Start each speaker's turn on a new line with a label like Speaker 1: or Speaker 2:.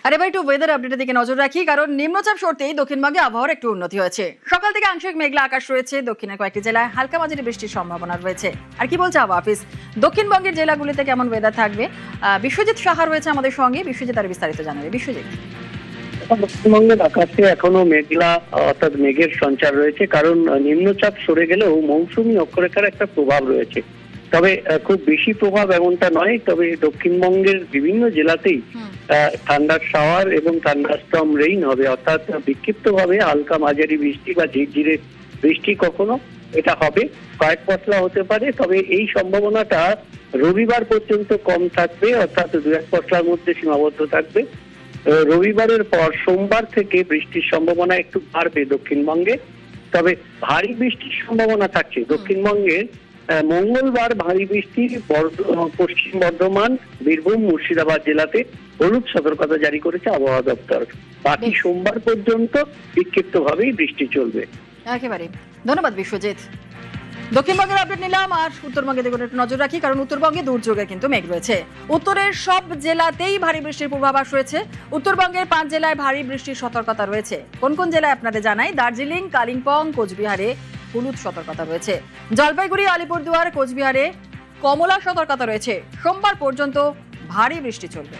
Speaker 1: আর এবার একটু ওয়েদার আপডেটের দিকে নজর রাখি, কারণ নিম্নচাপ সরতেই দক্ষিণবঙ্গে আবহাওয়ার একটু উন্নতি হয়েছে। সকাল থেকে আংশিক মেঘলা আকাশ রয়েছে, দক্ষিণের কয়েকটি জেলায় হালকা মাঝারি বৃষ্টির সম্ভাবনা রয়েছে। আর কি বলছে আবহাওয়া অফিস, দক্ষিণবঙ্গের জেলাগুলিতে কেমন ওয়েদার থাকবে? বিশ্বজিৎ সাহা রয়েছে আমাদের সঙ্গে। বিশ্বজিৎ আর বিস্তারিত জানাবে। বিশ্বজিৎ,
Speaker 2: পশ্চিমবঙ্গের আকাশে এখনো মেঘলা অর্থাৎ মেঘের সঞ্চার রয়েছে, কারণ নিম্নচাপ সরে গেলেও মৌসুমী অক্ষরেখার একটা প্রভাব রয়েছে। তবে খুব বেশি প্রভাব এমনটা নয়। তবে দক্ষিণবঙ্গের বিভিন্ন জেলাতেই ঠান্ডার শাওয়ার এবং থান্ডারস্টর্ম রেইন হবে, অর্থাৎ বিক্ষিপ্তভাবে হালকা মাঝারি বৃষ্টি বা ঝিরঝিরে বৃষ্টি কখনো এটা হবে, কয়েক পশলা হতে পারে। তবে এই সম্ভাবনাটা রবিবার পর্যন্ত কম থাকবে, অর্থাৎ 2-1 পশলার মধ্যে সীমাবদ্ধ থাকবে। রবিবারের পর সোমবার থেকে বৃষ্টির সম্ভাবনা একটু বাড়বে দক্ষিণবঙ্গে। তবে ভারী বৃষ্টির সম্ভাবনা থাকছে দক্ষিণবঙ্গের। মঙ্গলবার ভারী বৃষ্টি পশ্চিম বর্ধমান, বীরভূম, মুর্শিদাবাদ জেলাতে হলুদ সতর্কতা জারি করেছে আবহাওয়া দপ্তর। বাকি সোমবার পর্যন্ত বিক্ষিপ্তভাবেই বৃষ্টি চলবে।
Speaker 1: একেবারে ধন্যবাদ বিশ্বজিৎ। দক্ষিণবঙ্গের আপডেট নিলাম, আর উত্তরবঙ্গের দিকে একটু নজর রাখি, কারণ উত্তরবঙ্গে দুর্যোগের কিন্তু মেঘ রয়েছে। উত্তরের সব জেলাতেই ভারী বৃষ্টির পূর্বাভাস রয়েছে। উত্তরবঙ্গের 5 জেলায় ভারী বৃষ্টির সতর্কতা রয়েছে। কোন কোন জেলায় আপনাদের জানাই, দার্জিলিং, কালিম্পং, কোচবিহারে হলুদ সতর্কতা রয়েছে। জলপাইগুড়ি, আলিপুরদুয়ার, কোচবিহারে কমলা সতর্কতা রয়েছে। সোমবার পর্যন্ত ভারী বৃষ্টি চলবে।